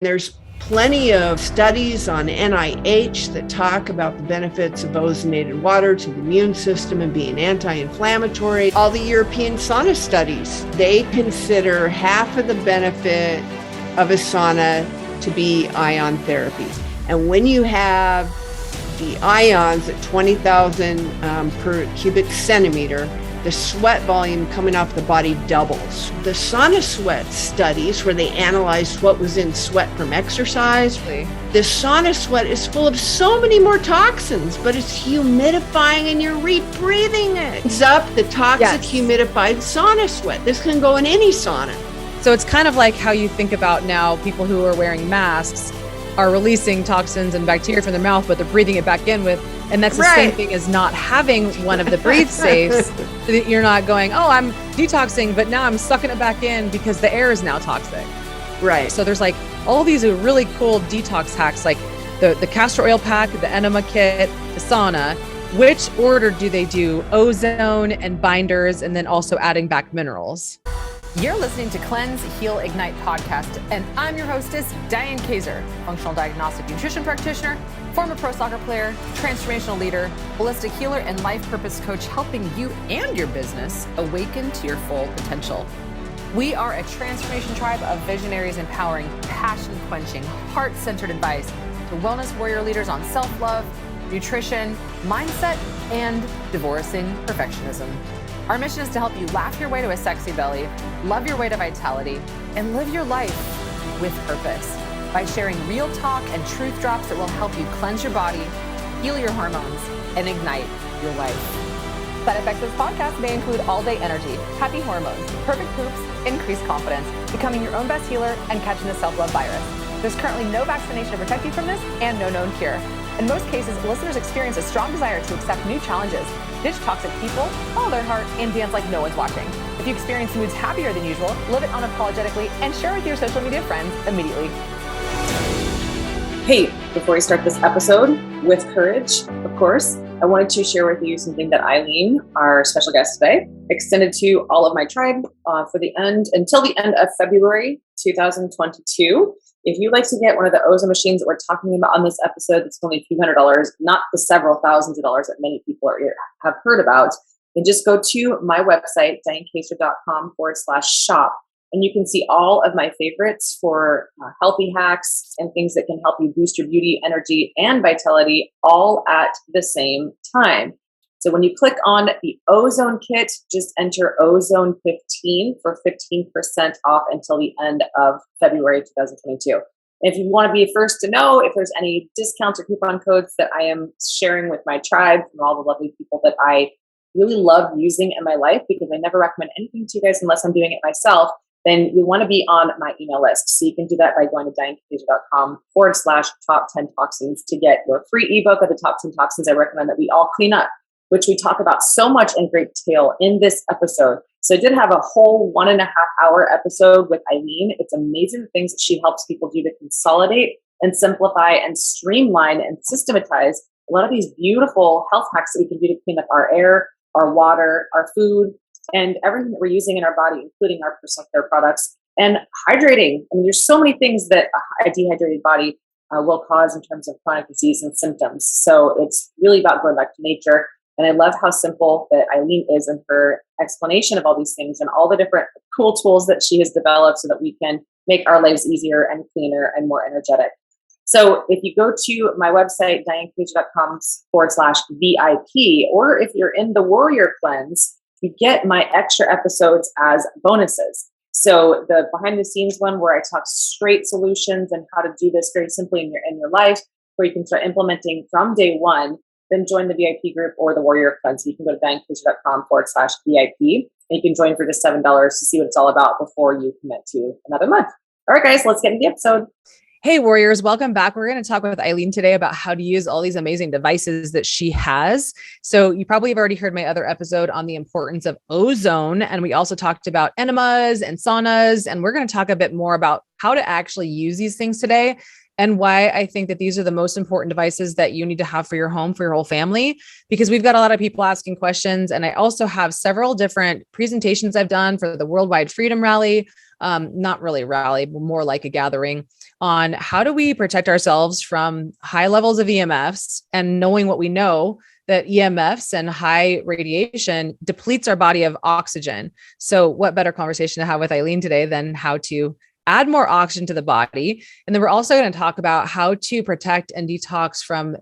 There's plenty of studies on NIH that talk about the benefits of ozonated water to the immune system and being anti-inflammatory. All the European sauna studies, they consider half of the benefit of a sauna to be ion therapy. And when you have the ions at 20,000 per cubic centimeter, the sweat volume coming off the body doubles. The sauna sweat studies, where they analyzed what was in sweat from exercise, the sauna sweat is full of so many more toxins, but it's humidifying and you're rebreathing it. It's up the toxic humidified sauna sweat. This can go in any sauna. So it's kind of like how you think about now people who are wearing masks are releasing toxins and bacteria from their mouth, but they're breathing it back in with, and that's the same thing as not having one of the breathe safes. So that you're not going, oh, I'm detoxing, but now I'm sucking it back in because the air is now toxic. Right. So there's like all these really cool detox hacks, like the castor oil pack, the Enema kit, the sauna. Which order do they do ozone and binders, and then also adding back minerals? You're listening to Cleanse, Heal, Ignite podcast, and I'm your hostess, Diane Kaiser, functional diagnostic nutrition practitioner, former pro soccer player, transformational leader, holistic healer, and life purpose coach, helping you and your business awaken to your full potential. We are a transformation tribe of visionaries empowering, passion-quenching, heart-centered advice to wellness warrior leaders on self-love, nutrition, mindset, and divorcing perfectionism. Our mission is to help you laugh your way to a sexy belly, love your way to vitality, and live your life with purpose by sharing real talk and truth drops that will help you cleanse your body, heal your hormones, and ignite your life. Side effects of this podcast may include all-day energy, happy hormones, perfect poops, increased confidence, becoming your own best healer, and catching the self-love virus. There's currently no vaccination to protect you from this and no known cure. In most cases, listeners experience a strong desire to accept new challenges, ditch toxic people, follow their heart, and dance like no one's watching. If you experience moods happier than usual, live it unapologetically, and share with your social media friends immediately. Hey, before we start this episode, with courage, of course, I wanted to share with you something that Eileen, our special guest today, extended to all of my tribe until the end of February 2022. If you'd like to get one of the Ozone machines that we're talking about on this episode, it's only a few $100s, not the several thousands of dollars that many people have heard about, then just go to my website, dianekaiser.com/shop, and you can see all of my favorites for healthy hacks and things that can help you boost your beauty, energy, and vitality all at the same time. So when you click on the Ozone kit, just enter Ozone 15 for 15% off until the end of February 2022. And if you want to be first to know if there's any discounts or coupon codes that I am sharing with my tribe from all the lovely people that I really love using in my life, because I never recommend anything to you guys unless I'm doing it myself, then you want to be on my email list. So you can do that by going to dianekaiser.com/top 10 toxins to get your free ebook of the top 10 toxins I recommend that we all clean up, which we talk about so much in great detail in this episode. So I did have a whole 1.5 hour episode with Eileen. It's amazing the things that she helps people do to consolidate and simplify and streamline and systematize a lot of these beautiful health hacks that we can do to clean up our air, our water, our food, and everything that we're using in our body, including our personal care products. And hydrating. I mean, there's so many things that a dehydrated body will cause in terms of chronic disease and symptoms. So it's really about going back to nature. And I love how simple that Eileen is in her explanation of all these things and all the different cool tools that she has developed so that we can make our lives easier and cleaner and more energetic. So if you go to my website, dianekaiser.com/VIP, or if you're in the Warrior Cleanse, you get my extra episodes as bonuses. So the behind the scenes one where I talk straight solutions and how to do this very simply in your life, where you can start implementing from day one, then join the VIP group or the Warrior Cleanse. You can go to dianekaiser.com/VIP, and you can join for just $7 to see what it's all about before you commit to another month. All right, guys, let's get into the episode. Hey, warriors, welcome back. We're going to talk with Eileen today about how to use all these amazing devices that she has. So you probably have already heard my other episode on the importance of ozone. And we also talked about enemas and saunas. And we're going to talk a bit more about how to actually use these things today and why I think that these are the most important devices that you need to have for your home, for your whole family, because we've got a lot of people asking questions. And I also have several different presentations I've done for the Worldwide Freedom Rally. Not really a rally, but more like a gathering on how do we protect ourselves from high levels of EMFs, and knowing what we know, that EMFs and high radiation depletes our body of oxygen. So what better conversation to have with Eileen today than how to add more oxygen to the body. And then we're also going to talk about how to protect and detox from,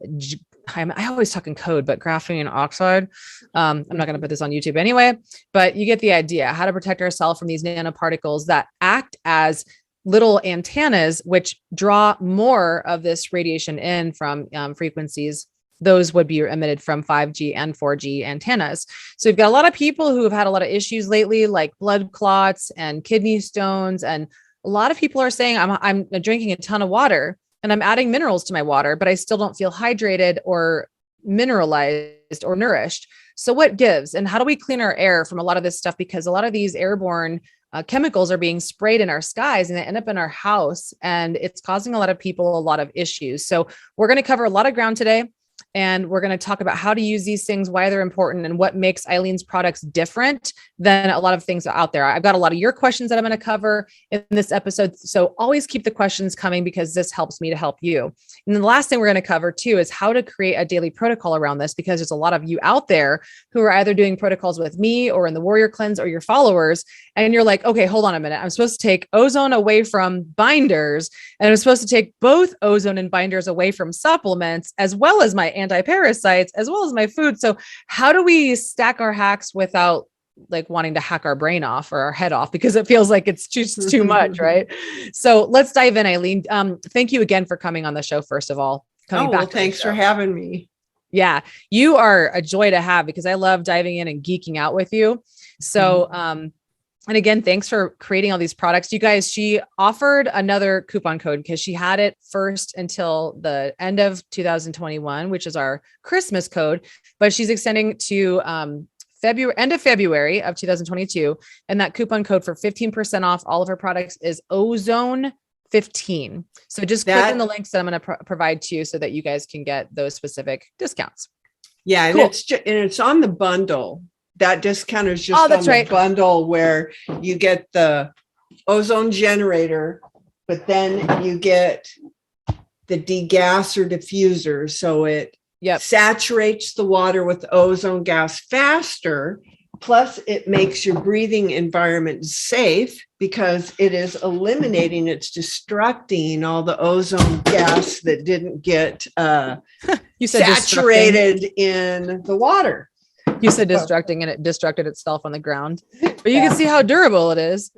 I always talk in code, but graphene oxide. I'm not going to put this on YouTube anyway, but you get the idea, how to protect ourselves from these nanoparticles that act as little antennas, which draw more of this radiation in from frequencies. Those would be emitted from 5G and 4G antennas. So we've got a lot of people who have had a lot of issues lately, like blood clots and kidney stones. And a lot of people are saying, I'm drinking a ton of water and I'm adding minerals to my water, but I still don't feel hydrated or mineralized or nourished. So what gives? And how do we clean our air from a lot of this stuff? Because a lot of these airborne chemicals are being sprayed in our skies and they end up in our house, and it's causing a lot of people a lot of issues. So we're going to cover a lot of ground today. And we're going to talk about how to use these things, why they're important, and what makes Eileen's products different than a lot of things out there. I've got a lot of your questions that I'm going to cover in this episode. So always keep the questions coming, because this helps me to help you. And then the last thing we're going to cover too is how to create a daily protocol around this, because there's a lot of you out there who are either doing protocols with me or in the Warrior Cleanse or your followers. And you're like, okay, hold on a minute. I'm supposed to take ozone away from binders, and I'm supposed to take both ozone and binders away from supplements, as well as my anti-parasites, as well as my food. So how do we stack our hacks without like wanting to hack our brain off or our head off, because it feels like it's just too much, right? So let's dive in, Eileen. Thank you again for coming on the show. First of all, coming back. Thanks for having me. Yeah, you are a joy to have, because I love diving in and geeking out with you. So, and again, thanks for creating all these products. You guys, she offered another coupon code because she had it first until the end of 2021, which is our Christmas code, but she's extending to end of February of 2022. And that coupon code for 15% off all of her products is Ozone 15. So just click on the links that I'm going to provide to you so that you guys can get those specific discounts. Yeah. Cool. And it's on the bundle. That discount is just on the bundle, where you get the ozone generator, but then you get the degasser diffuser. So it saturates the water with ozone gas faster. Plus it makes your breathing environment safe, because it is eliminating, it's destructing all the ozone gas that didn't get saturated in the water. You said destructing, and it destructed itself on the ground, but you can see how durable it is.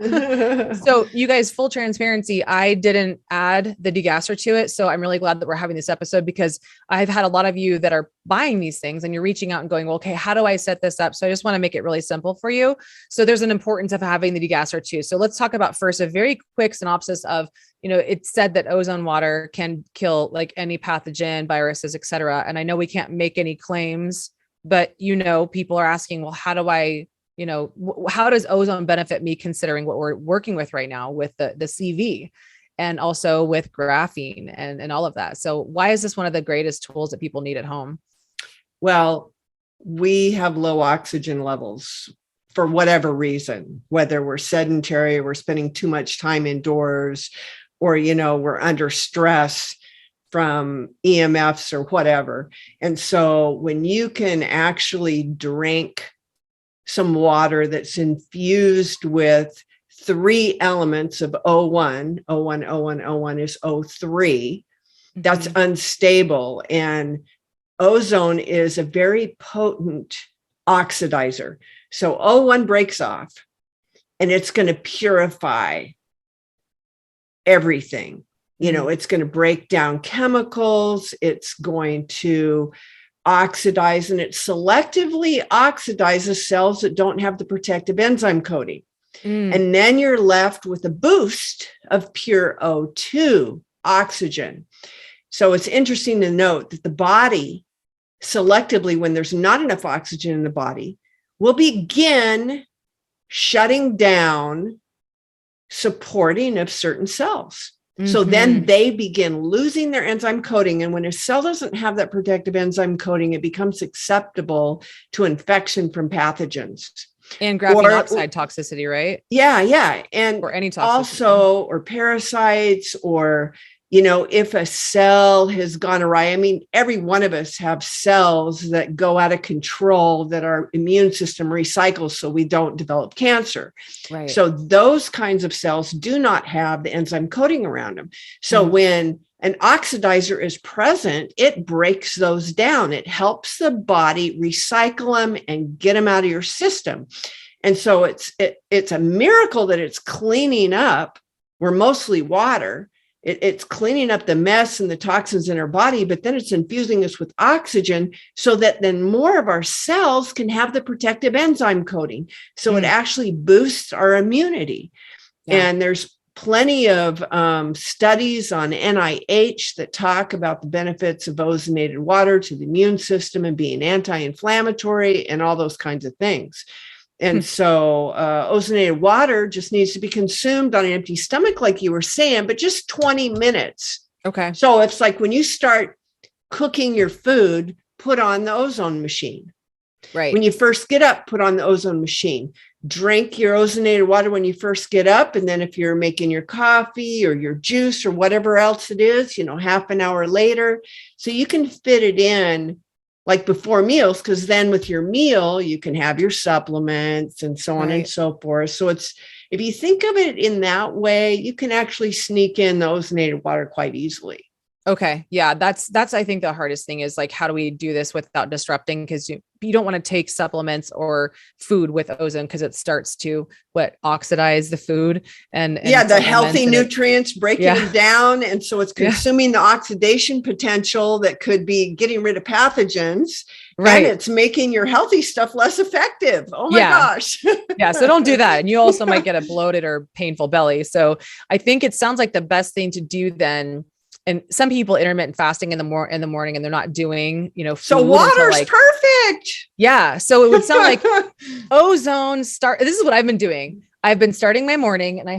So you guys, full transparency, I didn't add the degasser to it. So I'm really glad that we're having this episode, because I've had a lot of you that are buying these things and you're reaching out and going, well, okay, how do I set this up? So I just want to make it really simple for you. So there's an importance of having the degasser too. So let's talk about first a very quick synopsis of, it's said that ozone water can kill like any pathogen, viruses, et cetera. And I know we can't make any claims, but, people are asking, well, how do I, how does ozone benefit me, considering what we're working with right now with the CV and also with graphene and all of that? So why is this one of the greatest tools that people need at home? Well, we have low oxygen levels for whatever reason, whether we're sedentary, we're spending too much time indoors, or, we're under stress from EMFs or whatever. And so when you can actually drink some water that's infused with 3 elements of O1, O1, O1, O1 is O3, that's unstable. And ozone is a very potent oxidizer. So O1 breaks off, and it's going to purify everything. It's going to break down chemicals. It's going to oxidize, and it selectively oxidizes cells that don't have the protective enzyme coating. And then you're left with a boost of pure O2 oxygen. So it's interesting to note that the body selectively, when there's not enough oxygen in the body, will begin shutting down supporting of certain cells. So then they begin losing their enzyme coating. And when a cell doesn't have that protective enzyme coating, it becomes susceptible to infection from pathogens. And graphene oxide toxicity, right? Yeah. And or any toxicity. Also, or parasites, or, if a cell has gone awry. I mean, every one of us have cells that go out of control that our immune system recycles so we don't develop cancer. Right. So those kinds of cells do not have the enzyme coating around them. So when an oxidizer is present, it breaks those down. It helps the body recycle them and get them out of your system. And so it's a miracle that it's cleaning up. We're mostly water. It's cleaning up the mess and the toxins in our body, but then it's infusing us with oxygen so that then more of our cells can have the protective enzyme coating. So it actually boosts our immunity. Yeah. And there's plenty of studies on NIH that talk about the benefits of ozonated water to the immune system and being anti-inflammatory and all those kinds of things. And so ozonated water just needs to be consumed on an empty stomach, like you were saying, but just 20 minutes. Okay. So it's like when you start cooking your food, put on the ozone machine. Right. When you first get up, put on the ozone machine. Drink your ozonated water when you first get up. And then if you're making your coffee or your juice or whatever else it is, half an hour later. So you can fit it in like before meals, because then with your meal, you can have your supplements and so on and so forth. So if you think of it in that way, you can actually sneak in the ozonated water quite easily. Okay. Yeah. That's, I think the hardest thing is like, how do we do this without disrupting? Cause you don't want to take supplements or food with ozone, because it starts to oxidize the food and the healthy nutrients, breaking them down. And so it's consuming the oxidation potential that could be getting rid of pathogens. Right. And it's making your healthy stuff less effective. Oh my gosh. Yeah. So don't do that. And you also might get a bloated or painful belly. So I think it sounds like the best thing to do then. And some people intermittent fasting in the morning and they're not doing, food. So water's perfect. Yeah. So it would sound like ozone this is what I've been doing. I've been starting my morning and I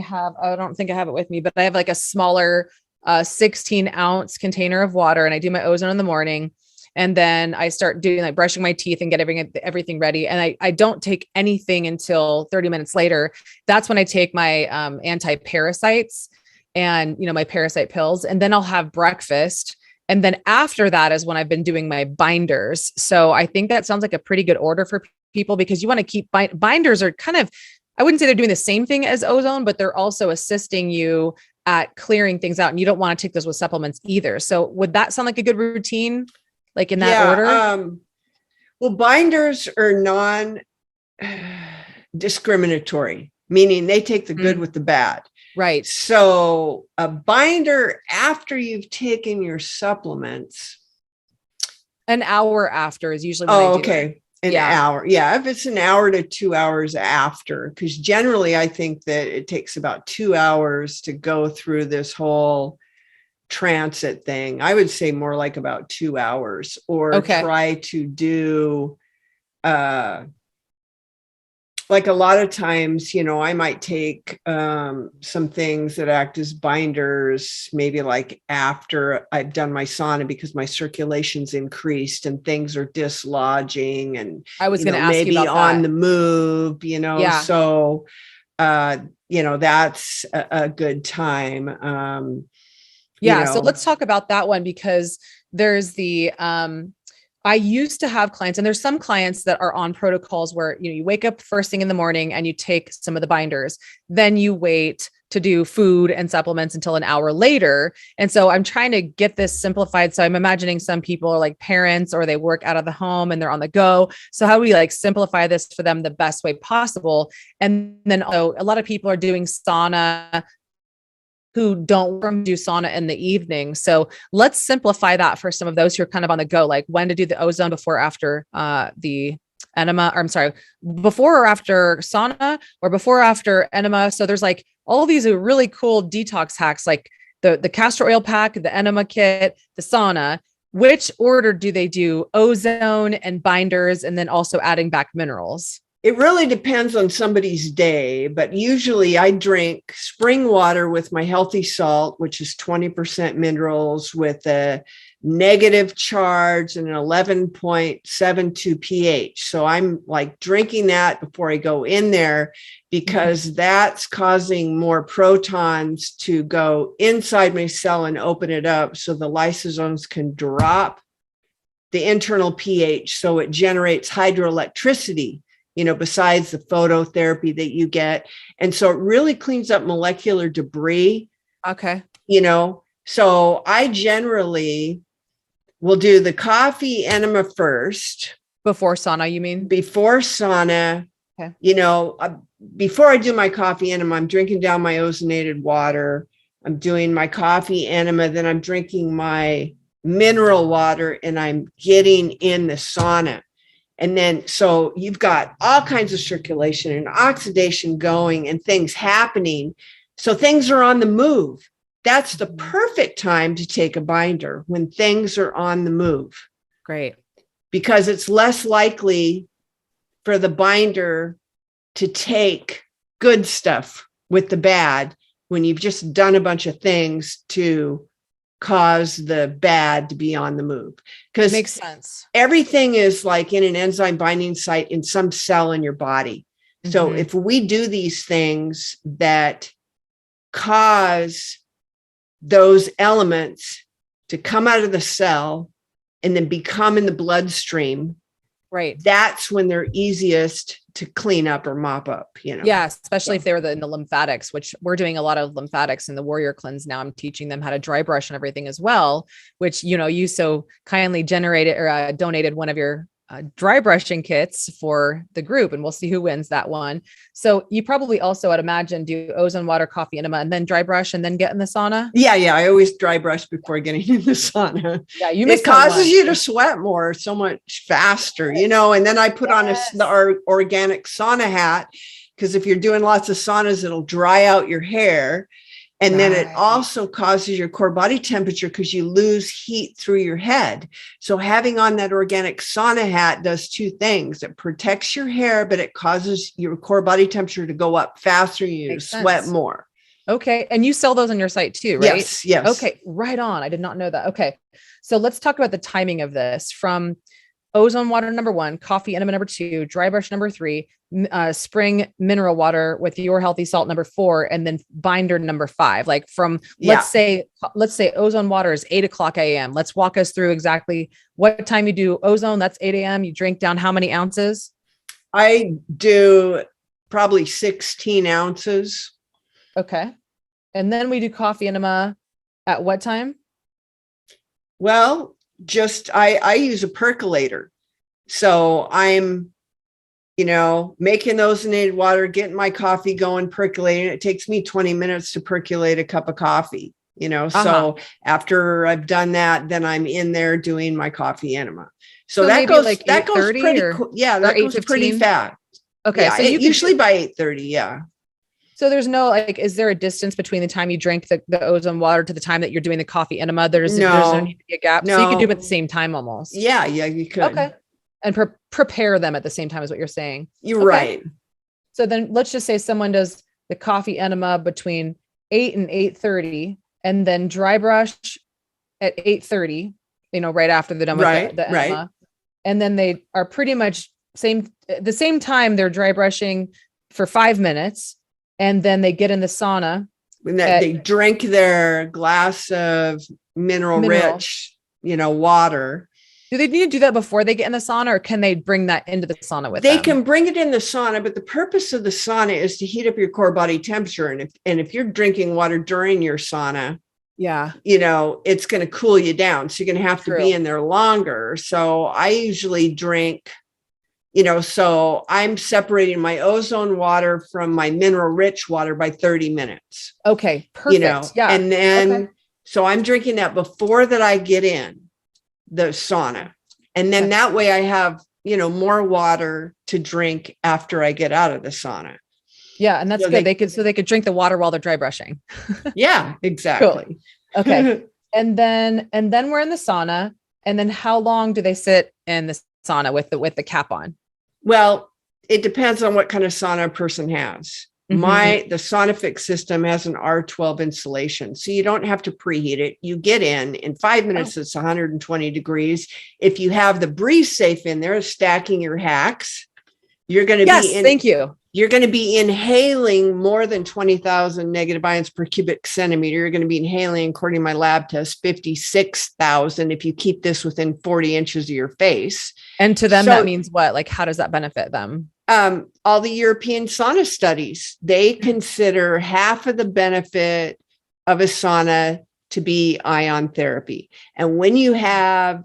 don't think I have it with me, but I have like a smaller 16-ounce container of water, and I do my ozone in the morning. And then I start doing like brushing my teeth and get everything ready. And I don't take anything until 30 minutes later. That's when I take my anti-parasites and, my parasite pills, and then I'll have breakfast. And then after that is when I've been doing my binders. So I think that sounds like a pretty good order for people, because you want to keep binders are kind of, I wouldn't say they're doing the same thing as ozone, but they're also assisting you at clearing things out, and you don't want to take those with supplements either. So would that sound like a good routine? Like in that order? Well, binders are non-discriminatory, meaning they take the good with the bad. Right. So a binder after you've taken your supplements. An hour after is usually when I do okay. An hour. Yeah. If it's an hour to 2 hours after, because generally I think that it takes about 2 hours to go through this whole transit thing. I would say more like about 2 hours, or try to do, like a lot of times, I might take some things that act as binders, maybe like after I've done my sauna, because my circulation's increased and things are dislodging, and I was going to ask maybe you about on that. the move, so, that's a good time. So let's talk about that one, because there's the, I used to have clients, and there's some clients that are on protocols where, you wake up first thing in the morning and you take some of the binders, then you wait to do food and supplements until an hour later. And so I'm trying to get this simplified. So I'm imagining some people are like parents, or they work out of the home and they're on the go. So how do we like simplify this for them the best way possible? And then also a lot of people are doing sauna who don't do sauna in the evening. So let's simplify that for some of those who are kind of on the go, like when to do the ozone before or after the enema, or I'm sorry, before or after sauna, or before or after enema. So there's like all these really cool detox hacks, like the castor oil pack, the enema kit, the sauna. Which order do they do ozone and binders, and then also adding back minerals? It really depends on somebody's day, but usually I drink spring water with my healthy salt, which is 20% minerals with a negative charge and an 11.72 pH. So I'm like drinking that before I go in there because that's causing more protons to go inside my cell and open it up so the lysosomes can drop the internal pH. So it generates hydroelectricity, besides the phototherapy that you get. And so it really cleans up molecular debris. Okay. So I generally will do the coffee enema first. Before sauna, you mean? Before sauna. Okay. Before I do my coffee enema, I'm drinking down my ozonated water. I'm doing my coffee enema. Then I'm drinking my mineral water and I'm getting in the sauna. And then, so you've got all kinds of circulation and oxidation going and things happening. So things are on the move. That's the perfect time to take a binder when things are on the move. Great. Because it's less likely for the binder to take good stuff with the bad when you've just done a bunch of things to cause the bad to be on the move. Because makes sense. Everything is like in an enzyme binding site in some cell in your body. So if we do these things that cause those elements to come out of the cell and then become in the bloodstream, right, that's when they're easiest to clean up or mop up, Yeah, especially if they were in the lymphatics, which we're doing a lot of lymphatics in the warrior cleanse. Now I'm teaching them how to dry brush and everything as well, which, you so kindly generated or donated one of your dry brushing kits for the group, and we'll see who wins that one. So you probably also, I'd imagine, do ozone water, coffee enema, and then dry brush and then get in the sauna. Yeah. I always dry brush before getting in the sauna. Yeah, it causes you to sweat more, so much faster, and then I put on our organic sauna hat, because if you're doing lots of saunas, it'll dry out your hair. And then it also causes your core body temperature because you lose heat through your head. So having on that organic sauna hat does two things. It protects your hair, but it causes your core body temperature to go up faster. You sweat more. Okay. And you sell those on your site too, right? Yes. Okay. Right on. I did not know that. Okay. So let's talk about the timing of this. From ozone water number 1, coffee enema number 2, dry brush number 3, spring mineral water with your healthy salt number 4, and then binder number 5. Like from, let's say ozone water is 8:00 a.m. Let's walk us through exactly what time you do ozone. That's 8 a.m. You drink down how many ounces? I do probably 16 ounces. Okay. And then we do coffee enema at what time? Well, I use a percolator. So I'm, making ozonated water, getting my coffee going, percolating. It takes me 20 minutes to percolate a cup of coffee, So after I've done that, then I'm in there doing my coffee enema. So that goes like that goes pretty that goes pretty fast. Okay. Yeah, so usually by 8:30. Yeah. So there's no, is there a distance between the time you drink the ozone water to the time that you're doing the coffee enema? There's no need to be a gap. No. So you can do them at the same time almost. Yeah, you could. Okay. And prepare them at the same time is what you're saying. You're right. So then let's just say someone does the coffee enema between 8 and 8:30, and then dry brush at 8:30, right after they're done with the enema. Right. And then they are pretty much the same time they're dry brushing for 5 minutes. And then they get in the sauna. They drink their glass of mineral rich, water. Do they need to do that before they get in the sauna, or can they bring that into the sauna with them? They can bring it in the sauna, but the purpose of the sauna is to heat up your core body temperature. And if you're drinking water during your sauna, it's going to cool you down. So you're going to have to be in there longer. So I usually drink, so I'm separating my ozone water from my mineral rich water by 30 minutes. Okay. Perfect. Yeah. And then, so I'm drinking that before that I get in the sauna. And then that way I have, more water to drink after I get out of the sauna. Yeah. And that's good. They could drink the water while they're dry brushing. Yeah, exactly. Cool. Okay. and then we're in the sauna. And then how long do they sit in the sauna with the cap on? Well, it depends on what kind of sauna a person has. Mm-hmm. The Sonafix system has an R12 insulation, so you don't have to preheat it. You get in 5 minutes, it's 120 degrees. If you have the Breathe Safe in there, stacking your hacks, you're going to thank you. You're going to be inhaling more than 20,000 negative ions per cubic centimeter. You're going to be inhaling, according to my lab test, 56,000 if you keep this within 40 inches of your face. And to them, that means what? Like, how does that benefit them? All the European sauna studies, they consider half of the benefit of a sauna to be ion therapy. And when you have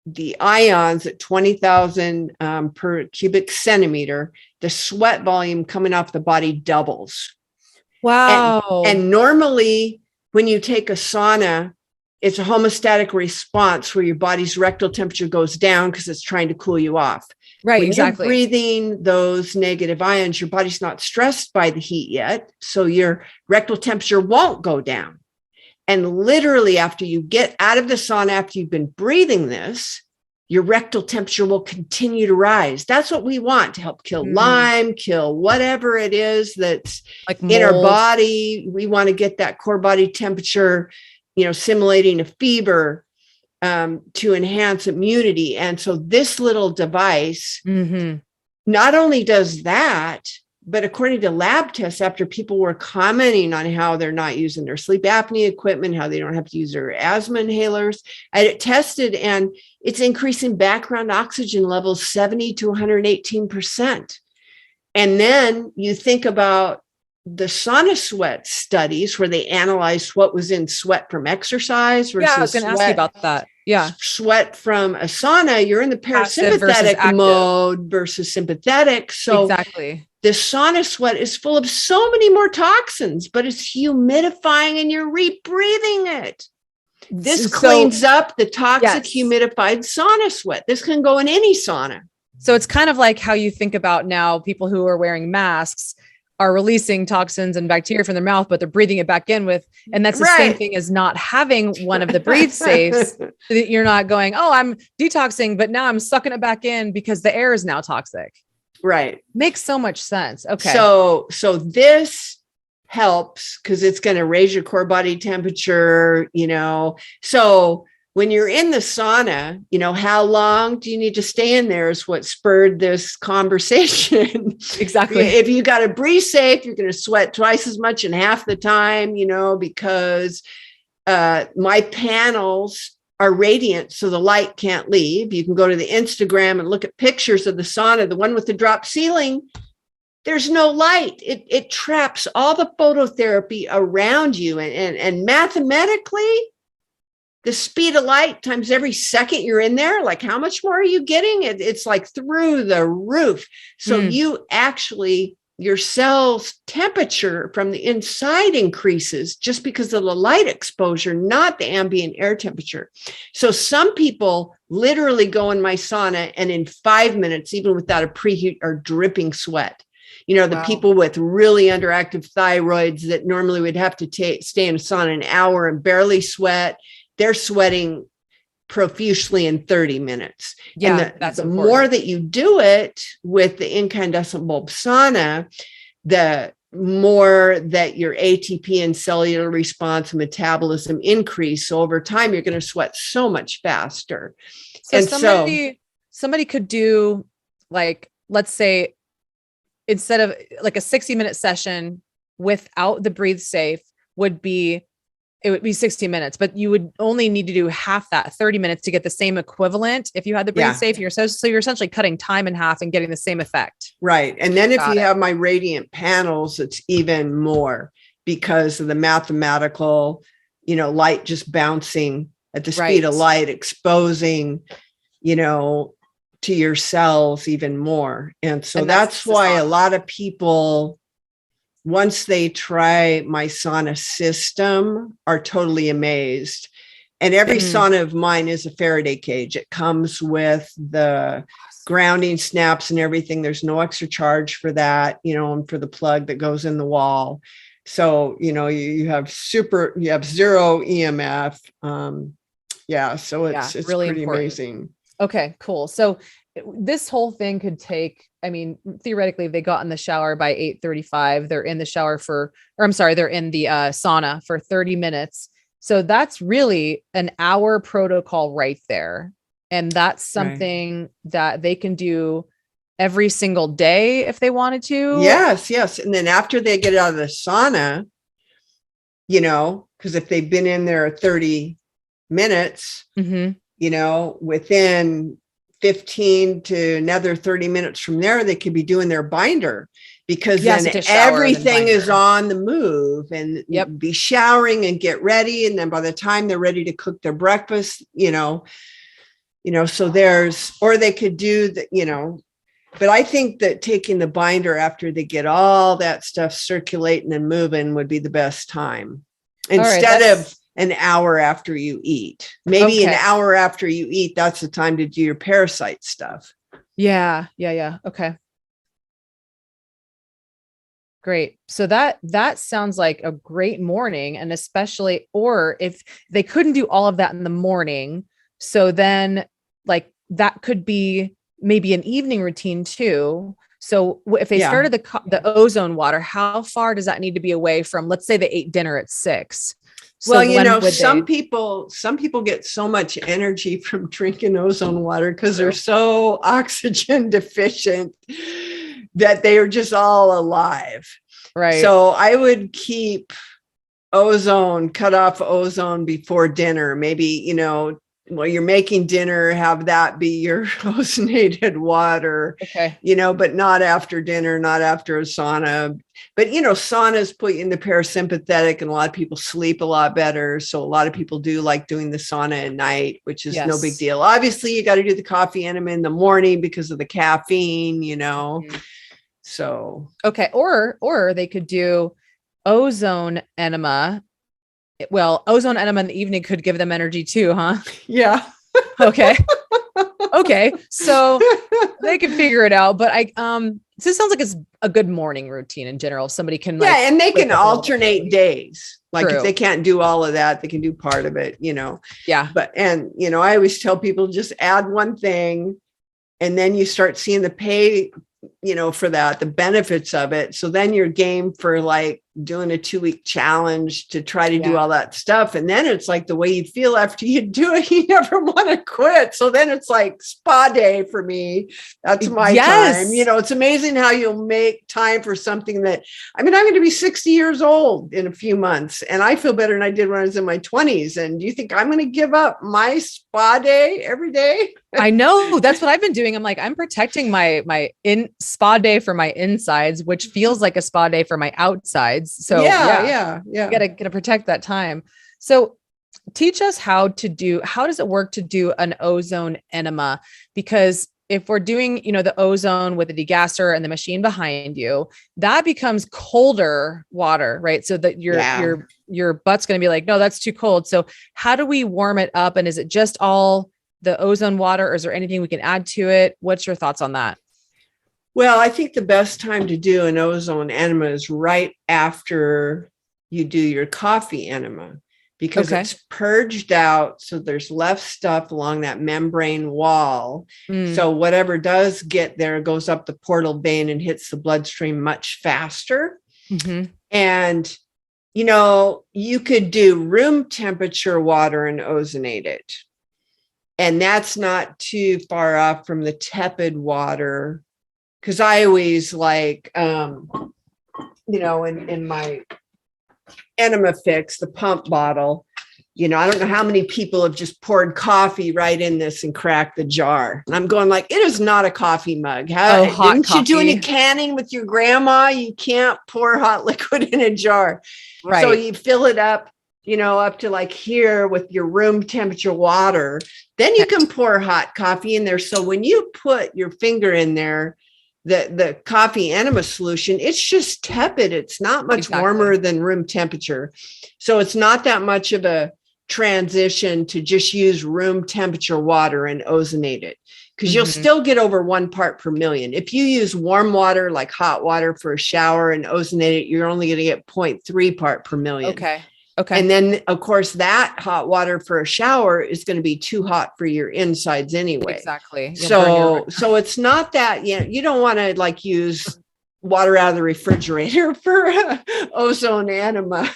the ions at 20,000 per cubic centimeter, the sweat volume coming off the body doubles. Wow. And normally when you take a sauna, it's a homeostatic response where your body's rectal temperature goes down because it's trying to cool you off. Right, when exactly. You're breathing those negative ions, your body's not stressed by the heat yet, so your rectal temperature won't go down. And literally after you get out of the sauna, after you've been breathing this, your rectal temperature will continue to rise. That's what we want to help kill Lyme, kill whatever it is that's like in our body. We want to get that core body temperature, simulating a fever, to enhance immunity. And so this little device not only does that, but according to lab tests, after people were commenting on how they're not using their sleep apnea equipment, how they don't have to use their asthma inhalers, I had it tested and it's increasing background oxygen levels 70 to 118%. And then you think about the sauna sweat studies where they analyzed what was in sweat from exercise versus I was going to ask you about that. Yeah. Sweat from a sauna, you're in the parasympathetic mode versus sympathetic. So exactly. The sauna sweat is full of so many more toxins, but it's humidifying and you're rebreathing it. This cleans up the toxic humidified sauna sweat. This can go in any sauna. So it's kind of like how you think about now people who are wearing masks are releasing toxins and bacteria from their mouth, but they're breathing it back in with, and that's the same thing as not having one of the breathe safes. So that you're not going, oh, I'm detoxing, but now I'm sucking it back in because the air is now toxic. Right. Makes so much sense. Okay. So this helps because it's going to raise your core body temperature, so when you're in the sauna, how long do you need to stay in there is what spurred this conversation. Exactly. If you got a Breathe Safe, you're going to sweat twice as much in half the time, because my panels are radiant, so the light can't leave. You can go to the Instagram and look at pictures of the sauna, the one with the drop ceiling. There's no light. It traps all the phototherapy around you. And mathematically, the speed of light times every second you're in there, like how much more are you getting? It's like through the roof. So you actually, your cell's temperature from the inside increases just because of the light exposure, not the ambient air temperature. So some people literally go in my sauna and in 5 minutes, even without a preheat, are dripping sweat. The people with really underactive thyroids that normally would have to stay in a sauna an hour and barely sweat, they're sweating profusely in 30 minutes. Yeah, and the more that you do it with the incandescent bulb sauna, the more that your ATP and cellular response and metabolism increase. So over time, you're going to sweat so much faster. So somebody could do, like, let's say, instead of like a 60-minute session without the Breathe Safe it would be 60 minutes, but you would only need to do half that, 30 minutes, to get the same equivalent. If you had the Breathe Safe, so you're essentially cutting time in half and getting the same effect. Right. And then if you have my radiant panels, it's even more because of the mathematical, light just bouncing at the speed of light, exposing, to your cells even more. And so that's why a lot of people, once they try my sauna system, are totally amazed. And every sauna of mine is a Faraday cage. It comes with the grounding snaps and everything. There's no extra charge for that, and for the plug that goes in the wall. So, you have zero EMF. So it's really pretty important. amazing. Okay, cool. So this whole thing could take, I mean, theoretically, if they got in the shower by 8:35, they're in the shower they're in the sauna for 30 minutes. So that's really an hour protocol right there. And that's something that they can do every single day if they wanted to. Yes. And then after they get out of the sauna, because if they've been in there 30 minutes, within 15 to another 30 minutes from there, they could be doing their binder, because then everything is on the move, and be showering and get ready. And then by the time they're ready to cook their breakfast, so or they could do the, but I think that taking the binder after they get all that stuff circulating and moving would be the best time, instead of an hour after you eat. Maybe an hour after you eat, that's the time to do your parasite stuff. Yeah. Okay. Great. So that sounds like a great morning, and especially, or if they couldn't do all of that in the morning, so then like that could be maybe an evening routine too. So if they started the ozone water, how far does that need to be away from, let's say they ate dinner at 6? So well, some people get so much energy from drinking ozone water because they're so oxygen deficient that they are just all alive. Right. So I would cut off ozone before dinner. Maybe, while you're making dinner, have that be your ozonated water, but not after dinner, not after a sauna. But, saunas put you in the parasympathetic, and a lot of people sleep a lot better. So a lot of people do like doing the sauna at night, which is no big deal. Obviously, you got to do the coffee enema in the morning because of the caffeine, So. Okay. Or they could do ozone enema. Well, ozone enema in the evening could give them energy too, huh? Yeah. Okay. So they can figure it out. But so it sounds like it's a good morning routine in general. If somebody can, and they can alternate days. Like if they can't do all of that, they can do part of it, Yeah. But, I always tell people just add one thing, and then you start seeing the pay, for that, the benefits of it. So then you're game for like doing a 2-week challenge to try to do all that stuff. And then it's like the way you feel after you do it, you never want to quit. So then it's like spa day for me. That's my time. It's amazing how you'll make time for something that, I'm going to be 60 years old in a few months, and I feel better than I did when I was in my 20s. And do you think I'm going to give up my spa day every day? I know, that's what I've been doing. I'm like, I'm protecting my spa day for my insides, which feels like a spa day for my outsides. So you gotta protect that time. So teach us how does it work to do an ozone enema? Because if we're doing, the ozone with the degasser and the machine behind you, that becomes colder water, right? So that your butt's going to be like, no, that's too cold. So how do we warm it up? And is it just all the ozone water, or is there anything we can add to it? What's your thoughts on that? Well, I think the best time to do an ozone enema is right after you do your coffee enema, because it's purged out. So there's less stuff along that membrane wall. So whatever does get there goes up the portal vein and hits the bloodstream much faster. And, you could do room temperature water and ozonate it. And that's not too far off from the tepid water. Because I always like, in my Enema fix, the pump bottle, I don't know how many people have just poured coffee right in this and cracked the jar. And I'm going like, it is not a coffee mug. Didn't you do any canning with your grandma? You can't pour hot liquid in a jar. Right. So you fill it up, up to like here with your room temperature water. Then you can pour hot coffee in there. So when you put your finger in there, the coffee enema solution, it's just tepid. It's not much warmer than room temperature. So it's not that much of a transition to just use room temperature water and ozonate it, because you'll still get over 1 part per million. If you use warm water, like hot water for a shower, and ozonate it, you're only going to get 0.3 part per million. Okay. And then of course that hot water for a shower is going to be too hot for your insides anyway. Exactly. So it's not that, you don't want to like use water out of the refrigerator for ozone enema.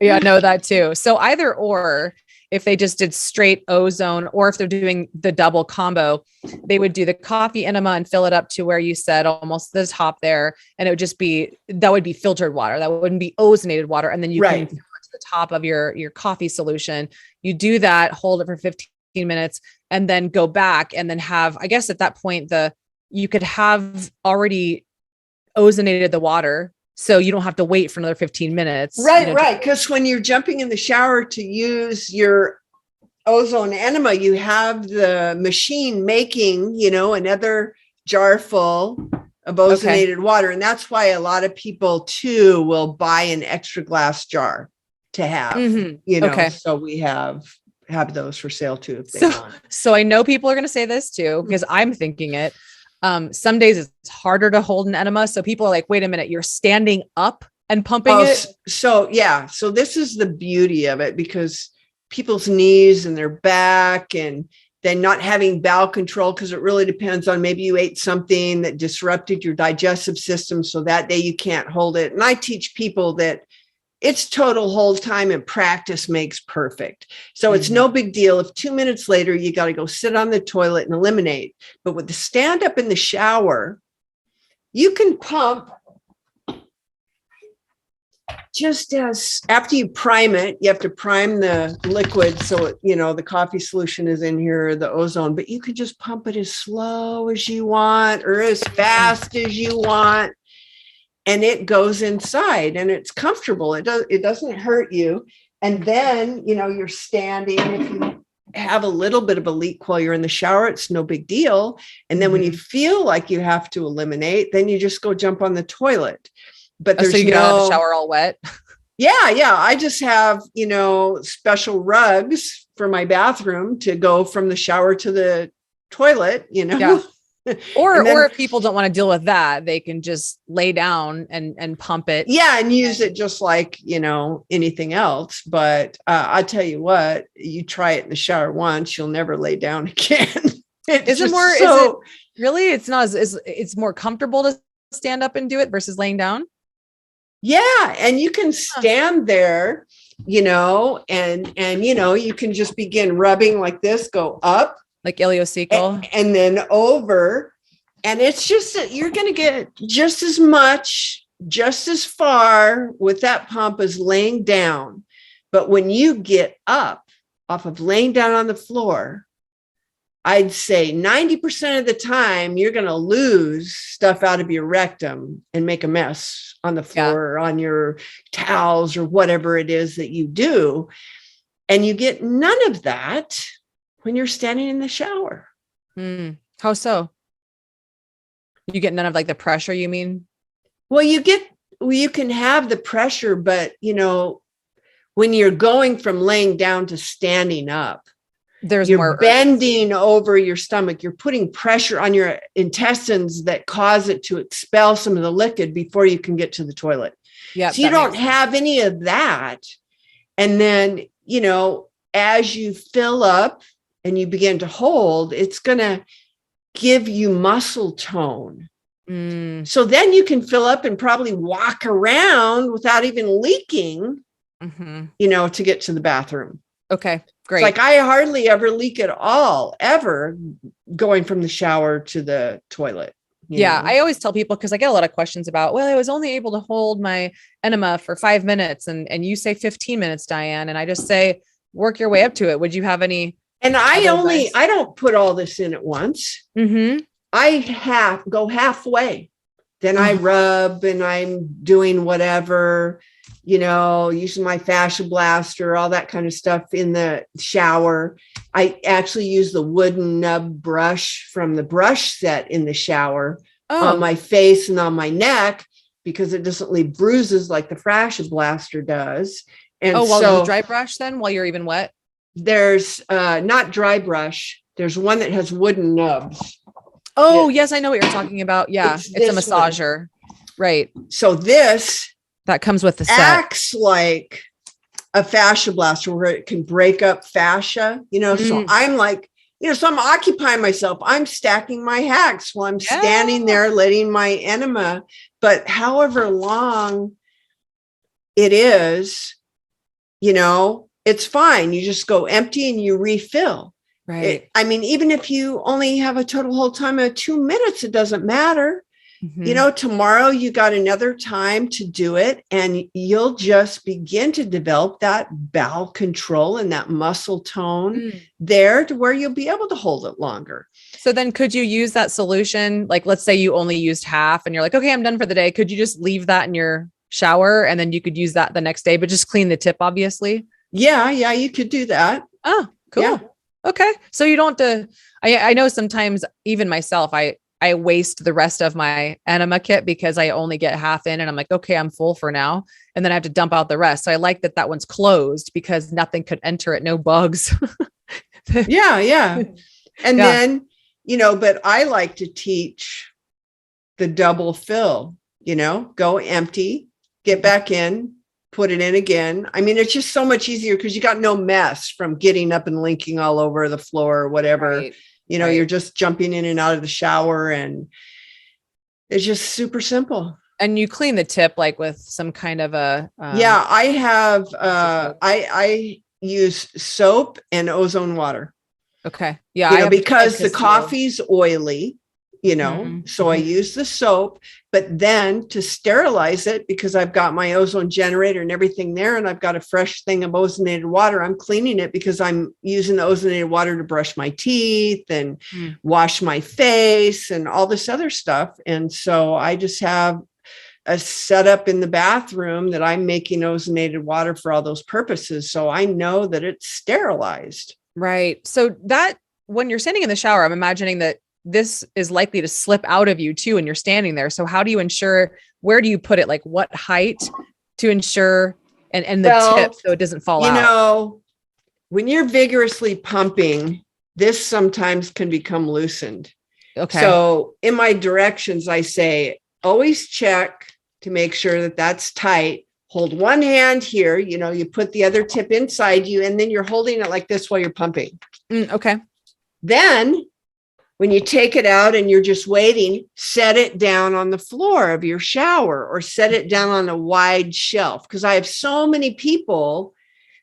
Yeah, I know that too. So either or, if they just did straight ozone, or if they're doing the double combo, they would do the coffee enema and fill it up to where you said almost the top there. And it would just be, that would be filtered water. That wouldn't be ozonated water. And then you can fill it to the top of your coffee solution. You do that, hold it for 15 minutes, and then go back and then have, I guess at that point, you could have already ozonated the water. So you don't have to wait for another 15 minutes. Right. Because when you're jumping in the shower to use your ozone enema, you have the machine making, another jar full of ozonated water. And that's why a lot of people too will buy an extra glass jar to have, so we have those for sale too. If they want. So I know people are going to say this too, because I'm thinking it. Some days it's harder to hold an enema. So people are like, wait a minute, you're standing up and pumping it. So this is the beauty of it, because people's knees and their back, and then not having bowel control, because it really depends on, maybe you ate something that disrupted your digestive system. So that day you can't hold it. And I teach people that it's total hold time, and practice makes perfect. So it's no big deal if 2 minutes later you got to go sit on the toilet and eliminate. But with the stand up in the shower, you can pump just as after you prime it. You have to prime the liquid so it, the coffee solution is in here, the ozone, but you can just pump it as slow as you want or as fast as you want. And it goes inside and it's comfortable. It doesn't hurt you. And then, you're standing. If you have a little bit of a leak while you're in the shower, it's no big deal. And then when you feel like you have to eliminate, then you just go jump on the toilet. But there's so you get out of the shower all wet. Yeah. I just have, special rugs for my bathroom to go from the shower to the toilet, Yeah. Or if people don't want to deal with that, they can just lay down and pump it. Yeah. And use it just like, anything else. But I'll tell you what, you try it in the shower once, you'll never lay down again. It's more comfortable to stand up and do it versus laying down? Yeah. And you can stand there, and you can just begin rubbing like this, go up. Like ileocecal, and then over. And it's just that you're going to get just as much, just as far with that pump as laying down. But when you get up off of laying down on the floor, I'd say 90% of the time you're going to lose stuff out of your rectum and make a mess on the floor or on your towels or whatever it is that you do. And you get none of that when you're standing in the shower. How so? You get none of like the pressure, you mean? Well, you can have the pressure, but when you're going from laying down to standing up, you're more bending over your stomach. You're putting pressure on your intestines that cause it to expel some of the liquid before you can get to the toilet. Yeah. So you don't have any of that. And then, as you fill up and you begin to hold, it's going to give you muscle tone. So then you can fill up and probably walk around without even leaking, to get to the bathroom. Okay, great. It's like I hardly ever leak at all, ever going from the shower to the toilet. Yeah. I always tell people, because I get a lot of questions about, well, I was only able to hold my enema for 5 minutes and you say 15 minutes, Diane. And I just say, work your way up to it. Would you have any? And I don't put all this in at once. I go halfway. Then I rub and I'm doing whatever, using my fascia blaster, all that kind of stuff in the shower. I actually use the wooden nub brush from the brush set in the shower on my face and on my neck, because it doesn't leave bruises like the fascia blaster does. And the dry brush then while you're even wet? There's not dry brush. There's one that has wooden nubs. Oh, yes. I know what you're talking about. Yeah. It's a massager. One. Right. So this that comes with the set acts like a fascia blaster where it can break up fascia, so I'm like, so I'm occupying myself. I'm stacking my hacks while I'm standing there letting my enema, but however long it is, it's fine. You just go empty and you refill. Right. Even if you only have a total hold time of 2 minutes, it doesn't matter. Tomorrow you got another time to do it, and you'll just begin to develop that bowel control and that muscle tone there to where you'll be able to hold it longer. So then could you use that solution? Like, let's say you only used half and you're like, okay, I'm done for the day. Could you just leave that in your shower and then you could use that the next day, but just clean the tip, obviously? Yeah, you could do that. Oh, cool. Yeah. Okay. So you don't have to, I know sometimes even myself, I waste the rest of my enema kit because I only get half in and I'm like, okay, I'm full for now. And then I have to dump out the rest. So I like that one's closed because nothing could enter it. No bugs. Yeah. And then, but I like to teach the double fill, go empty, get back in, put it in again. It's just so much easier because you got no mess from getting up and linking all over the floor or whatever. Right. You're just jumping in and out of the shower, and it's just super simple. And you clean the tip like with some kind of a I have I use soap and ozone water. Okay. Yeah. Because the coffee's oily, so I use the soap, but then to sterilize it, because I've got my ozone generator and everything there, and I've got a fresh thing of ozonated water, I'm cleaning it because I'm using the ozonated water to brush my teeth and wash my face and all this other stuff. And so I just have a setup in the bathroom that I'm making ozonated water for all those purposes. So I know that it's sterilized. Right. So that when you're standing in the shower, I'm imagining that this is likely to slip out of you too when you're standing there. So how do you ensure, where do you put it? Like what height to ensure and the tip so it doesn't fall out? When you're vigorously pumping, this sometimes can become loosened. Okay. So in my directions, I say, always check to make sure that that's tight. Hold one hand here, you put the other tip inside you, and then you're holding it like this while you're pumping. Okay. Then when you take it out and you're just waiting, set it down on the floor of your shower or set it down on a wide shelf. Because I have so many people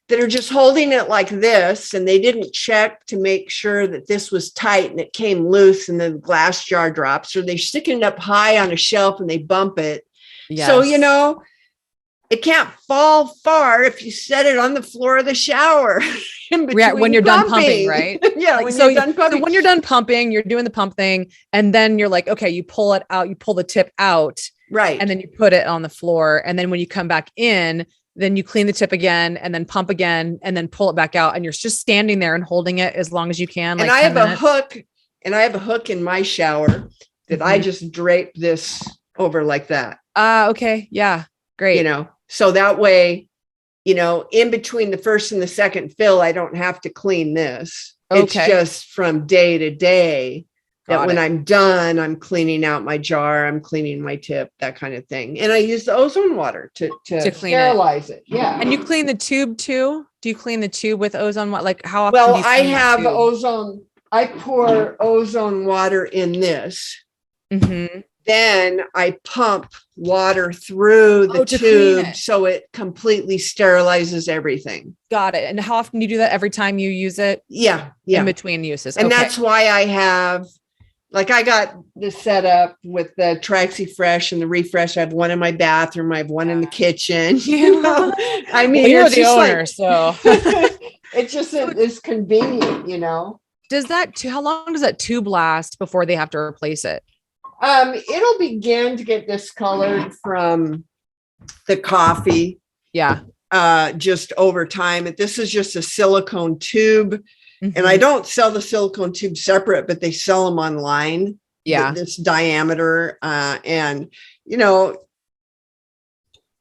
that are just holding it like this, and they didn't check to make sure that this was tight and it came loose and the glass jar drops, or they're sticking it up high on a shelf and they bump it. Yes. So, it can't fall far if you set it on the floor of the shower. When you're done pumping, right? Yeah. When you're done pumping. So when you're done pumping, you're doing the pump thing. And then you're like, okay, you pull it out, you pull the tip out. Right. And then you put it on the floor. And then when you come back in, then you clean the tip again and then pump again and then pull it back out. And you're just standing there and holding it as long as you can. And I have a hook in my shower that I just drape this over like that. Okay. Yeah. Great. So that way, in between the first and the second fill, I don't have to clean this. Okay. It's just from day to day that when I'm done, I'm cleaning out my jar, I'm cleaning my tip, that kind of thing. And I use the ozone water to sterilize it. Yeah. And you clean the tube too? Do you clean the tube with ozone water? Like how often? Well, I have ozone. I pour ozone water in this. Mm-hmm. Then I pump water through the tube so it completely sterilizes everything. Got it. And how often do you do that? Every time you use it? Yeah. In between uses. And that's why I have, I got this set up with the Traxi Fresh and the Refresh. I have one in my bathroom. I have one in the kitchen. Well, you're the owner, so. It's convenient, How long does that tube last before they have to replace it? It'll begin to get discolored from the coffee. Yeah. Just over time. This is just a silicone tube. Mm-hmm. And I don't sell the silicone tube separate, but they sell them online. Yeah. This diameter. And,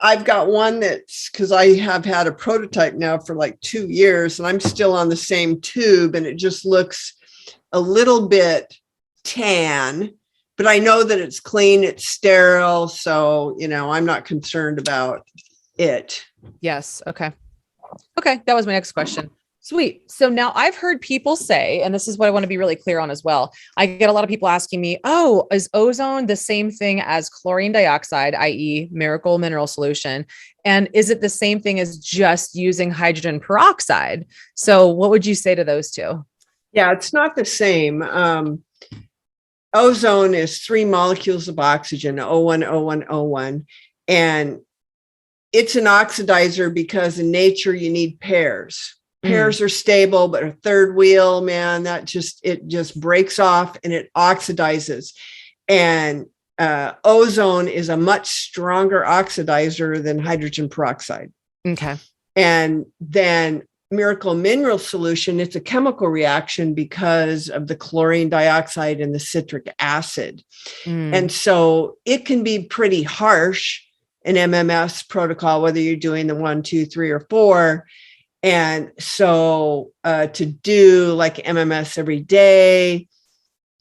I've got one because I have had a prototype now for 2 years and I'm still on the same tube and it just looks a little bit tan. But I know that it's clean, it's sterile. So, I'm not concerned about it. Yes. Okay. Okay. That was my next question. Sweet. So now I've heard people say, and this is what I want to be really clear on as well. I get a lot of people asking me, oh, is ozone the same thing as chlorine dioxide, i.e. miracle mineral solution? And is it the same thing as just using hydrogen peroxide? So what would you say to those two? Yeah, it's not the same. Ozone is 3 molecules of oxygen, O1, O1, O1. And it's an oxidizer because in nature you need pairs. Pairs are stable, but a third wheel, man, it just breaks off and it oxidizes. And ozone is a much stronger oxidizer than hydrogen peroxide. Okay. And then miracle mineral solution, it's a chemical reaction because of the chlorine dioxide and the citric acid. And so it can be pretty harsh, an MMS protocol, whether you're doing the 1, 2, 3, or 4. And so to do like MMS every day,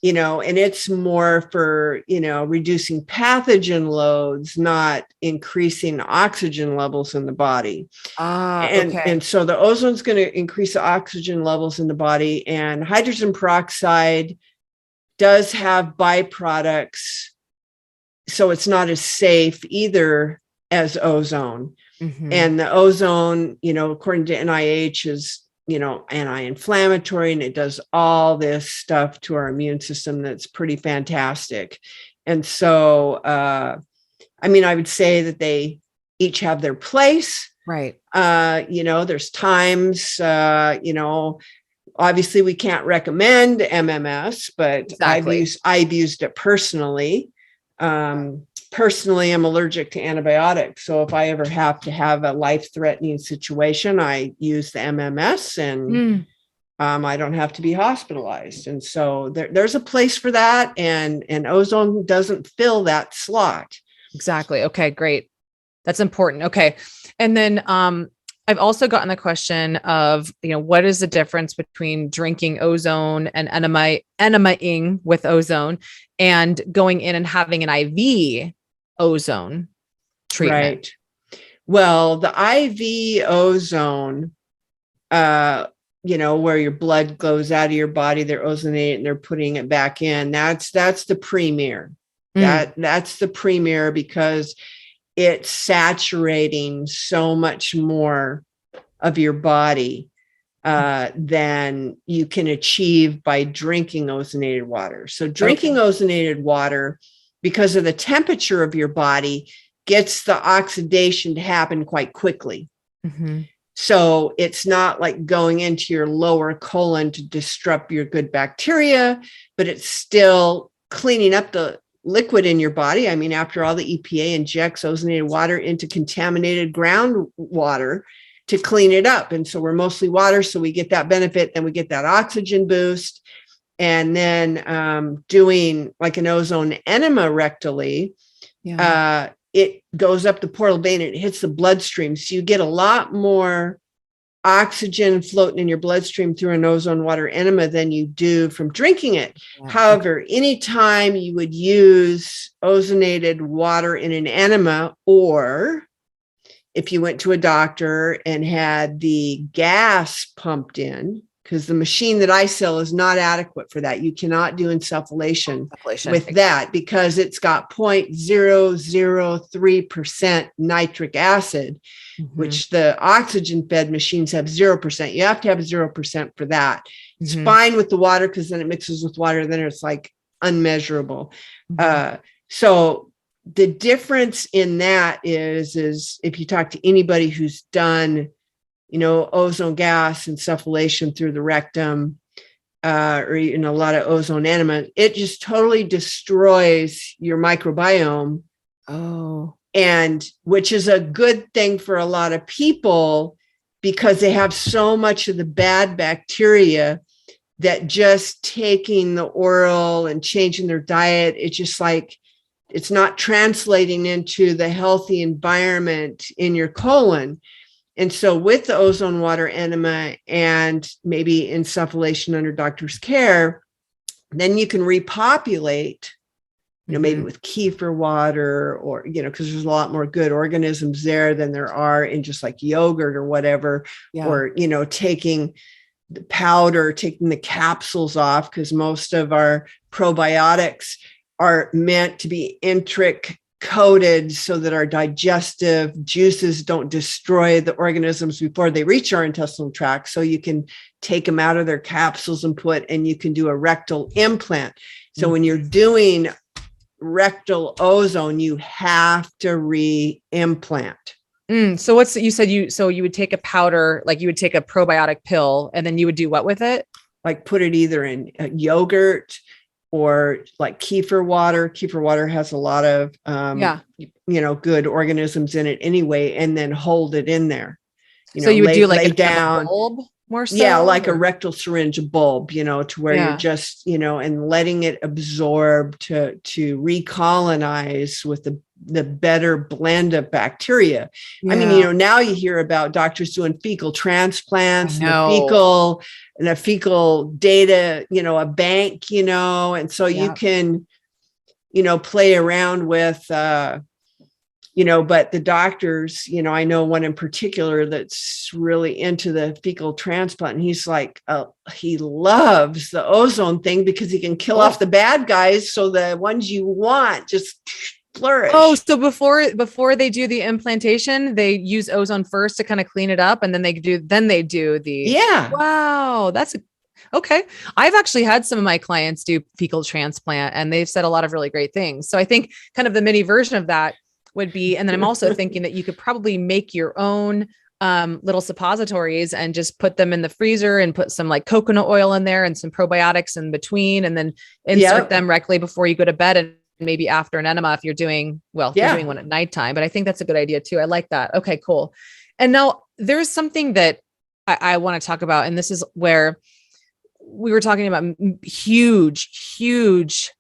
and it's more for, reducing pathogen loads, not increasing oxygen levels in the body. And so the ozone's going to increase the oxygen levels in the body, and hydrogen peroxide does have byproducts. So it's not as safe either as ozone. And the ozone, according to NIH, is, anti-inflammatory, and it does all this stuff to our immune system that's pretty fantastic. And so, I would say that they each have their place. Right. There's times, obviously we can't recommend MMS, but Exactly. I've used it personally. Personally, I'm allergic to antibiotics. So if I ever have to have a life-threatening situation, I use the MMS and I don't have to be hospitalized. And so there's a place for that. And ozone doesn't fill that slot. Exactly. Okay, great. That's important. Okay. And then I've also gotten the question of, what is the difference between drinking ozone and enemaing with ozone and going in and having an IV ozone treatment? Right. Well, the IV ozone, where your blood goes out of your body, they're ozonating it and they're putting it back in. That's the premier. That's the premier because it's saturating so much more of your body than you can achieve by drinking ozonated water. So drinking ozonated water, because of the temperature of your body, gets the oxidation to happen quite quickly. So it's not like going into your lower colon to disrupt your good bacteria, but it's still cleaning up the liquid in your body. After all, the EPA injects ozonated water into contaminated groundwater to clean it up. And so we're mostly water. So we get that benefit. Then we get that oxygen boost. And then doing like an ozone enema rectally, it goes up the portal vein and it hits the bloodstream. So you get a lot more oxygen floating in your bloodstream through an ozone water enema than you do from drinking it. However, anytime you would use ozonated water in an enema, or if you went to a doctor and had the gas pumped in, because the machine that I sell is not adequate for that. You cannot do insufflation with that because it's got 0.003% nitric acid, which the oxygen fed machines have 0%. You have to have 0% for that. It's fine with the water because then it mixes with water. Then it's like unmeasurable. So the difference in that is if you talk to anybody who's done ozone gas insufflation through the rectum, or a lot of ozone enema, it just totally destroys your microbiome. And which is a good thing for a lot of people because they have so much of the bad bacteria that just taking the oral and changing their diet, it's just like, it's not translating into the healthy environment in your colon. And so with the ozone water enema and maybe insufflation under doctor's care, then you can repopulate maybe with kefir water or, because there's a lot more good organisms there than there are in just like yogurt or whatever, or, taking the powder, taking the capsules off, because most of our probiotics are meant to be enteric coated so that our digestive juices don't destroy the organisms before they reach our intestinal tract. So you can take them out of their capsules and you can do a rectal implant. So when you're doing rectal ozone, you have to re-implant. So you said so you would take a powder, like you would take a probiotic pill, and then you would do what with it? Like put it either in yogurt or like kefir water. Kefir water has a lot of, good organisms in it anyway, and then hold it in there. So you would do like a down bulb more so? Yeah, like a rectal syringe bulb, to where you're just, and letting it absorb to recolonize with the better blend of bacteria. Yeah. I mean, now you hear about doctors doing fecal transplants and a fecal data, a bank, and so you can, play around with, but the doctors, I know one in particular that's really into the fecal transplant. And he's like, he loves the ozone thing because he can kill off the bad guys. So the ones you want just flourish. Oh, so before they do the implantation, they use ozone first to kind of clean it up. And then they do the, wow, that's okay. I've actually had some of my clients do fecal transplant and they've said a lot of really great things. So I think kind of the mini version of that would be, and then I'm also thinking that you could probably make your own little suppositories and just put them in the freezer and put some like coconut oil in there and some probiotics in between, and then insert them directly before you go to bed, and maybe after an enema if you're doing you're doing one at nighttime. But I think that's a good idea too. I like that. Okay, cool. And now there's something that I want to talk about, and this is where we were talking about huge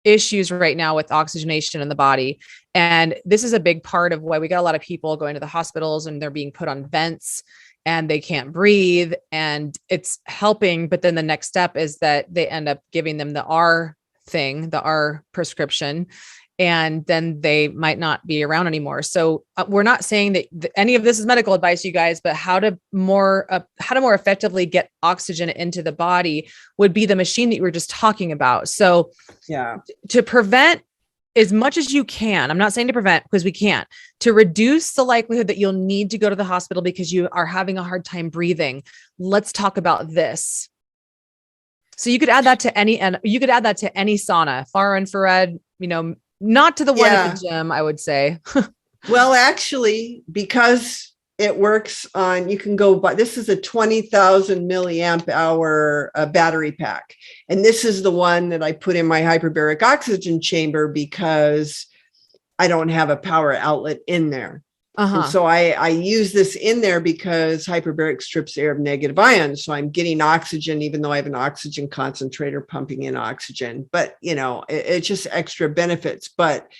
issues right now with oxygenation in the body. And this is a big part of why we got a lot of people going to the hospitals and they're being put on vents and they can't breathe, and it's helping. But then the next step is that they end up giving them the R prescription, and then they might not be around anymore. So we're not saying that any of this is medical advice, you guys, but how to more effectively get oxygen into the body would be the machine that you were just talking about. So to prevent as much as you can, I'm not saying to prevent because we can't, to reduce the likelihood that you'll need to go to the hospital because you are having a hard time breathing. Let's talk about this. So you could add that to any sauna, far infrared, not to the one at the gym, I would say. Well, actually, because it works on, you can go by, this is a 20,000 milliamp hour battery pack. And this is the one that I put in my hyperbaric oxygen chamber because I don't have a power outlet in there. And so I use this in there because hyperbaric strips air of negative ions. So I'm getting oxygen, even though I have an oxygen concentrator pumping in oxygen, but it's just extra benefits. But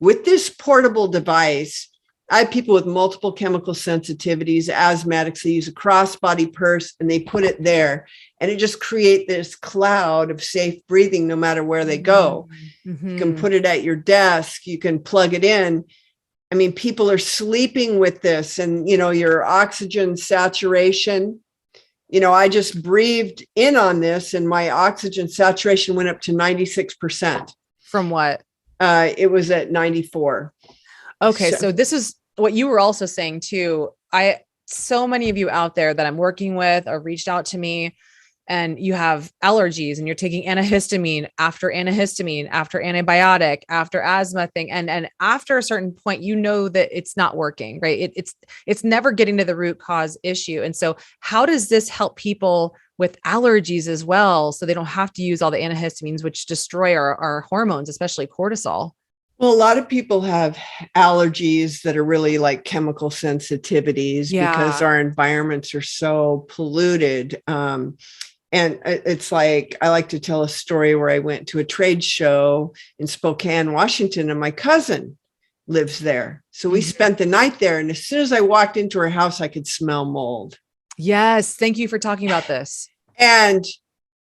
with this portable device, I have people with multiple chemical sensitivities, asthmatics. They use a crossbody purse and they put it there, and it just creates this cloud of safe breathing no matter where they go. Mm-hmm. You can put it at your desk. You can plug it in. I mean, people are sleeping with this, and, your oxygen saturation, I just breathed in on this and my oxygen saturation went up to 96%. From what? It was at 94. Okay. So this is what you were also saying too. So many of you out there that I'm working with or reached out to me, and you have allergies and you're taking antihistamine after antibiotic, after asthma thing. And after a certain point, that it's not working, right? It's never getting to the root cause issue. And so how does this help people with allergies as well, so they don't have to use all the antihistamines, which destroy our hormones, especially cortisol? Well, a lot of people have allergies that are really like chemical sensitivities because our environments are so polluted. And it's like, I like to tell a story where I went to a trade show in Spokane, Washington, and my cousin lives there. So we spent the night there. And as soon as I walked into her house, I could smell mold. Yes. Thank you for talking about this. And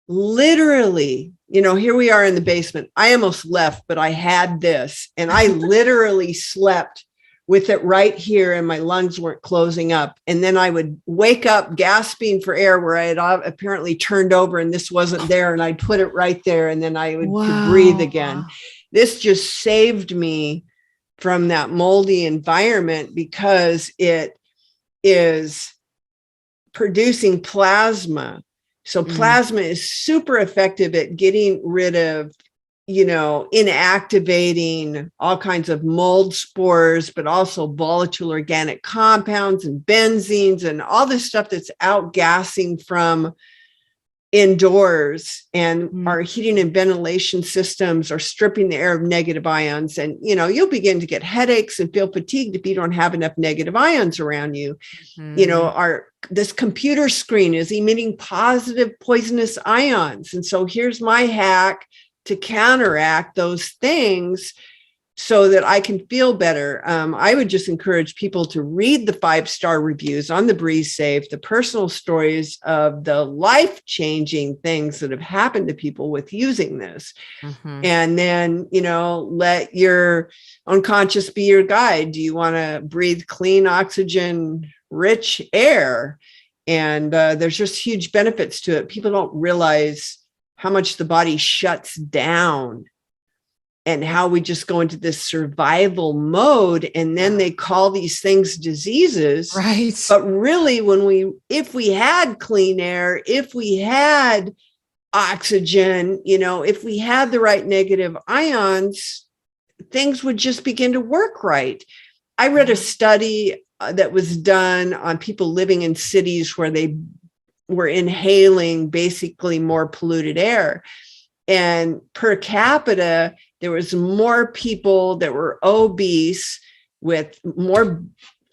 literally, here we are in the basement. I almost left, but I had this, and I literally slept with it right here, and my lungs weren't closing up. And then I would wake up gasping for air where I had apparently turned over and this wasn't there. And I'd put it right there, and then I would could breathe again. This just saved me from that moldy environment because it is producing plasma. So plasma is super effective at getting rid of, inactivating all kinds of mold spores, but also volatile organic compounds and benzenes and all this stuff that's outgassing from indoors. And our heating and ventilation systems are stripping the air of negative ions. And, you'll begin to get headaches and feel fatigued if you don't have enough negative ions around you. This computer screen is emitting positive poisonous ions. And so here's my hack to counteract those things so that I can feel better. I would just encourage people to read the 5-star reviews on the Breeze Safe, the personal stories of the life-changing things that have happened to people with using this. And then, let your unconscious be your guide. Do you want to breathe clean, oxygen-rich air? And there's just huge benefits to it. People don't realize how much the body shuts down and how we just go into this survival mode. And then they call these things diseases. Right. But really, if we had clean air, if we had oxygen, if we had the right negative ions, things would just begin to work right. I read a study that was done on people living in cities where they were inhaling basically more polluted air. And per capita, there was more people that were obese with more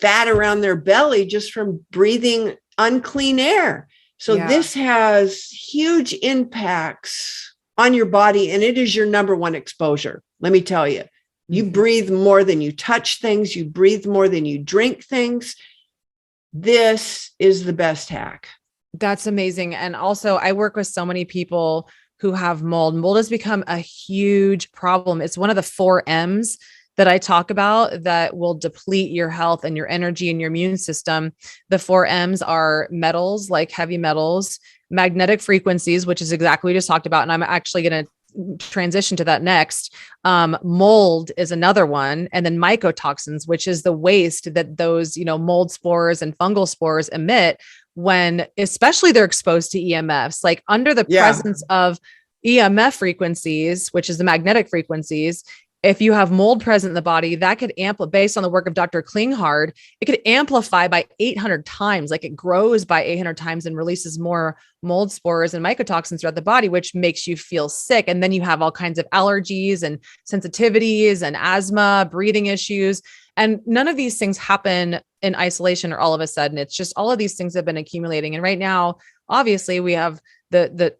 fat around their belly just from breathing unclean air. So this has huge impacts on your body, and it is your number one exposure. Let me tell you, you breathe more than you touch things. You breathe more than you drink things. This is the best hack. That's amazing. And also, I work with so many people who have mold. Mold has become a huge problem. It's one of the 4 M's that I talk about that will deplete your health and your energy and your immune system. The 4 M's are metals, like heavy metals, magnetic frequencies, which is exactly what we just talked about. And I'm actually going to transition to that next. Mold is another one. And then mycotoxins, which is the waste that those, mold spores and fungal spores emit when, especially they're exposed to EMFs, like under the presence of EMF frequencies, which is the magnetic frequencies. If you have mold present in the body, that could amplify, based on the work of Dr. Klinghardt, it could amplify by 800 times, like it grows by 800 times and releases more mold spores and mycotoxins throughout the body, which makes you feel sick. And then you have all kinds of allergies and sensitivities and asthma, breathing issues. And none of these things happen in isolation or all of a sudden. It's just all of these things have been accumulating. And right now, obviously, we have the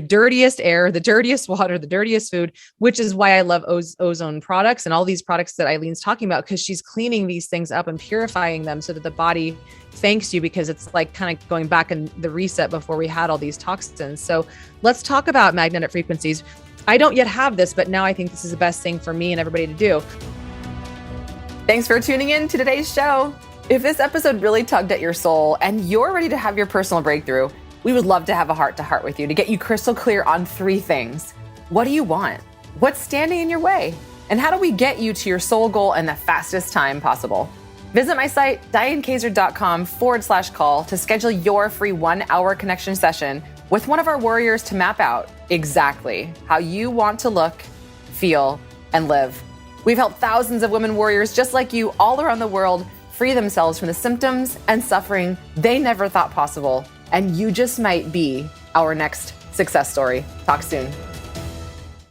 dirtiest air, the dirtiest water, the dirtiest food, which is why I love Ozone products and all these products that Eileen's talking about, because she's cleaning these things up and purifying them so that the body thanks you, because it's like kind of going back in the reset before we had all these toxins. So let's talk about magnetic frequencies. I don't yet have this, but now I think this is the best thing for me and everybody to do. Thanks for tuning in to today's show. If this episode really tugged at your soul and you're ready to have your personal breakthrough, we would love to have a heart-to-heart with you to get you crystal clear on 3 things. What do you want? What's standing in your way? And how do we get you to your soul goal in the fastest time possible? Visit my site, dianekaiser.com/call to schedule your free 1-hour connection session with one of our warriors to map out exactly how you want to look, feel, and live. We've helped thousands of women warriors just like you all around the world free themselves from the symptoms and suffering they never thought possible. And you just might be our next success story. Talk soon.